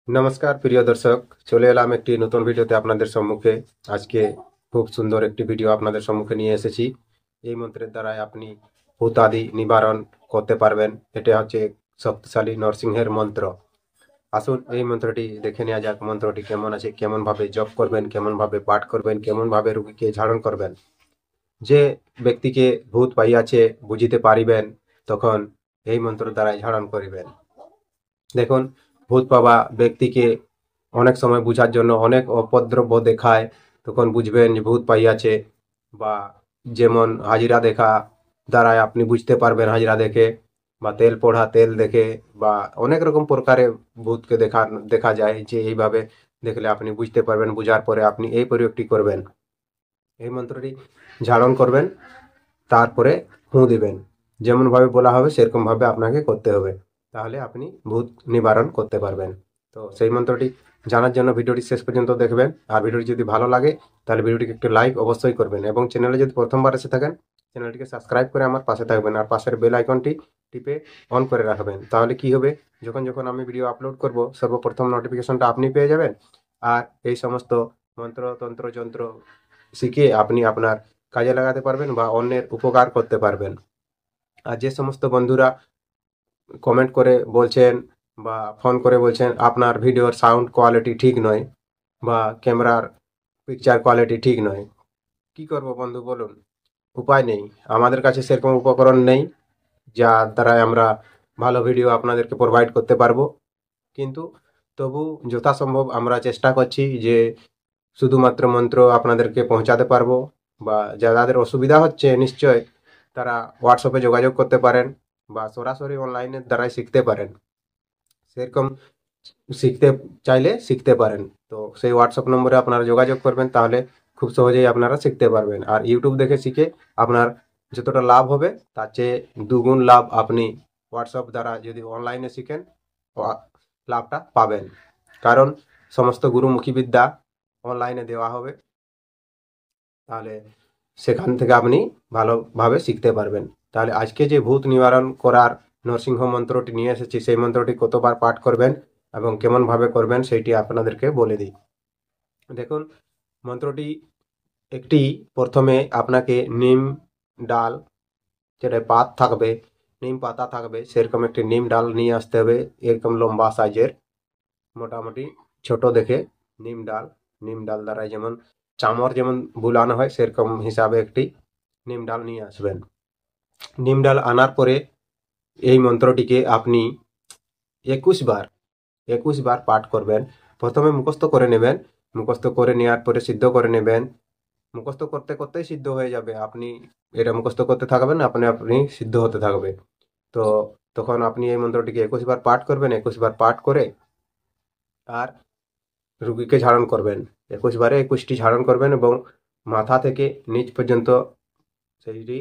নমস্কার প্রিয় দর্শক, চলে এলাম একটি নতুন ভিডিওতে আপনাদের সম্মুখে। আজকে খুব সুন্দর একটি ভিডিও আপনাদের সম্মুখে নিয়ে এসেছি। এই মন্ত্রের দ্বারাই আপনি ভূত আদি নিবারণ করতে পারবেন। এটা হচ্ছে শক্তিশালী নরসিংহের মন্ত্র। আসুন এই মন্ত্রটি দেখে নেওয়া যাক। মন্ত্রটি কেমন আছে, কেমন ভাবে জপ করবেন, কেমন ভাবে পাঠ করবেন, কেমন ভাবে রোগীকে ঝাড়ন করবেন। যে ব্যক্তিকে ভূত পাইয়াছে বুঝিতে পারিবেন, তখন এই মন্ত্র দ্বারাই ঝাড়ন করিবেন। দেখুন, ভূত পাওয়া ব্যক্তিকে অনেক সময় বুঝার জন্য অনেক উপদ্রব দেখায়, তখন বুঝবেন যে ভূত পাইয়াছে। বা যেমন হাজিরা দেখা দ্বারাই আপনি বুঝতে পারবেন, হাজিরা দেখে বা তেল পড়া তেল দেখে বা অনেক রকম প্রকারে ভূতকে দেখা যায় যে এইভাবে দেখলে আপনি বুঝতে পারবেন। বুঝার পরে আপনি এই প্রয়োগটি করবেন, এই মন্ত্রটি ধারণ করবেন, তারপরে ফুঁ দিবেন। যেমন ভাবে বলা হবে সেরকম ভাবে আপনাকে করতে হবে, তাহলে আপনি ভূত নিবারণ করতে পারবেন। তো সেই মন্ত্রটি জানার জন্য ভিডিওটি শেষ পর্যন্ত দেখবেন। আর ভিডিওটি যদি ভালো লাগে তাহলে ভিডিওটিকে একটু লাইক অবশ্যই করবেন, এবং চ্যানেলে যদি প্রথমবার এসে থাকেন চ্যানেলটিকে সাবস্ক্রাইব করে আমার পাশে থাকবেন, আর পাশের বেল আইকনটি টিপে অন করে রাখবেন। তাহলে কি হবে, যখন যখন আমি ভিডিও আপলোড করব সর্বপ্রথম নোটিফিকেশনটা আপনি পেয়ে যাবেন। আর এই সমস্ত মন্ত্র তন্ত্র যন্ত্র শিখে আপনি আপনার কাজে লাগাতে পারবেন বা অন্যের উপকার করতে পারবেন। আর যে সমস্ত বন্ধুরা কমেন্ট করে বলছেন বা ফোন করে বলছেন আপনার ভিডিওর সাউন্ড কোয়ালিটি ঠিক নয় বা ক্যামেরার পিকচার কোয়ালিটি ঠিক নয়, কি করব বন্ধু বলুন? উপায় নেই, আমাদের কাছে সেরকম উপকরণ নেই যার দ্বারা আমরা ভালো ভিডিও আপনাদেরকে প্রোভাইড করতে পারবো। কিন্তু তবু যথাসম্ভব আমরা চেষ্টা করছি যে শুধুমাত্র মন্ত্র আপনাদেরকে পৌঁছাতে পারবো। বা যাদের অসুবিধা হচ্ছে নিশ্চয় তারা হোয়াটসঅ্যাপে যোগাযোগ করতে পারেন বা সরাসরি অনলাইনের দ্বারাই শিখতে পারেন। সেরকম শিখতে চাইলে শিখতে পারেন। তো সেই হোয়াটসঅ্যাপ নম্বরে আপনারা যোগাযোগ করবেন, তাহলে খুব সহজেই আপনারা শিখতে পারবেন। আর ইউটিউব দেখে শিখে আপনার যতটা লাভ হবে তার চেয়ে দুগুণ লাভ আপনি হোয়াটসঅ্যাপ দ্বারা যদি অনলাইনে শিখেন লাভটা পাবেন। কারণ সমস্ত গুরুমুখী বিদ্যা অনলাইনে দেওয়া হবে, তাহলে সেখান থেকে আপনি ভালোভাবে শিখতে পারবেন। তাহলে আজকে যে ভূত নিবারণ করার নরসিংহ মন্ত্রটি নিয়ে এসেছি, সেই মন্ত্রটি কতবার পাঠ করবেন এবং কেমন ভাবে করবেন সেইটি আপনাদেরকে বলে দিই। দেখুন, মন্ত্রটি একটি প্রথমে আপনাকে নিম ডাল, যেটা পাত থাকবে, নিম পাতা থাকবে সেরকম একটি নিম ডাল নিয়ে আসতে হবে। এরকম লম্বা সাইজের, মোটামুটি ছোট দেখে নিম ডাল দ্বারা যেমন চামর যেমন বুলানো হয় সেরকম হিসাবে একটি নিম ডাল নিয়ে আসবেন। নিম ডাল আনার পরে এই মন্ত্রটিকে আপনি 21 বার 21 বার পাঠ করবেন। প্রথমে মুখস্থ করে নেবেন, মুখস্থ করে নেওয়ার পরে সিদ্ধ করে নেবেন। মুখস্থ করতে করতেই সিদ্ধ হয়ে যাবে, আপনি এটা মুখস্থ করতে থাকবেন, আপনি আপনি সিদ্ধ হতে থাকবে। তো তখন আপনি এই মন্ত্রটিকে 21 বার পাঠ করবেন। 21 বার পাঠ করে আর রুগীকে ঝাড়ন করবেন। 21 বারে 21টি ঝাড়ন করবেন এবং মাথা থেকে নিচ পর্যন্ত সেইটি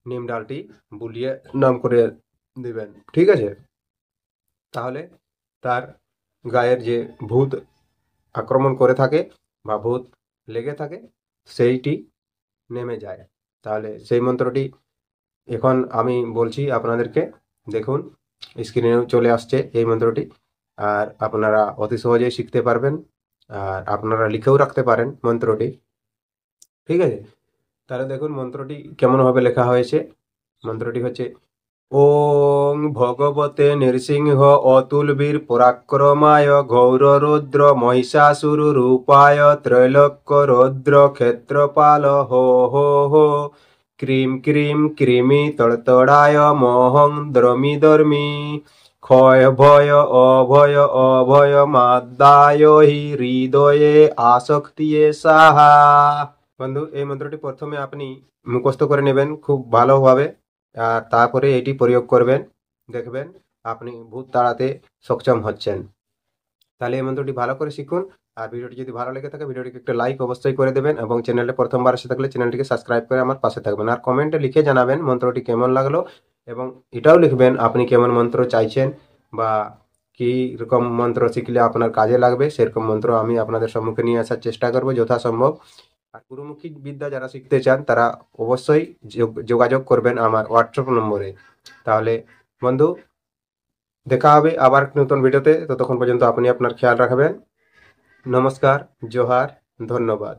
নিম ডালটি বুলিয়ে নাম করে দিবেন, ঠিক আছে? তাহলে তার গায়ের যে ভূত আক্রমণ করে থাকে বা ভূত লেগে থাকে সেইটি নেমে যায়। তাহলে সেই মন্ত্রটি এখন আমি বলছি আপনাদেরকে, দেখুন স্ক্রিনেও চলে আসছে এই মন্ত্রটি। আর আপনারা অতি সহজেই শিখতে পারবেন, আর আপনারা লিখেও রাখতে পারেন মন্ত্রটি, ঠিক আছে? তাহলে দেখুন মন্ত্রটি কেমনভাবে লেখা হয়েছে। মন্ত্রটি হচ্ছে: ওং ভগবতে নৃসিংহ অতুলবীর পরাক্রমায় ঘৌররুদ্র মহিষাসুর রূপায় ত্রৈলোক্য রৌদ্র ক্ষেত্রপাল হো হো হো ক্রিম ক্রিম কৃমি তড়তড়ায় মহং দ্রমি দর্মি ক্ষয় ভয় অভয় অভয় মাদ্দায় হি হৃদয়ে আসক্তিয়ে সাহা। বন্ধু, এই মন্ত্রটি প্রথমে আপনি মুখস্থ করে নেবেন খুব ভালোভাবে, আর তারপরে এটি প্রয়োগ করবেন। দেখবেন আপনি ভূত তাড়াতে সক্ষম হচ্ছেন। তাহলে এই মন্ত্রটি ভালো করে শিখুন। আর ভিডিওটি যদি ভালো লেগে থাকে ভিডিওটিকে একটা লাইক অবশ্যই করে দেবেন, এবং চ্যানেলে প্রথমবার এসে থাকলে চ্যানেলটিকে সাবস্ক্রাইব করে আমার পাশে থাকবেন। আর কমেন্টে লিখে জানাবেন মন্ত্রটি কেমন লাগলো, এবং এটাও লিখবেন আপনি কেমন মন্ত্র চাইছেন বা কি রকম মন্ত্র শিখলে আপনার কাজে লাগবে। সেরকম মন্ত্র আমি আপনাদের সম্মুখে নিয়ে আসার চেষ্টা করব যথাসম্ভব। আর গুরুমুখী বিদ্যা যারা শিখতে চান তারা অবশ্যই যোগাযোগ করবেন আমার হোয়াটসঅ্যাপ নম্বরে। তাহলে বন্ধু, দেখা হবে আবার নতুন ভিডিওতে। ততক্ষণ পর্যন্ত আপনি আপনার খেয়াল রাখবেন। নমস্কার, জোহার, ধন্যবাদ।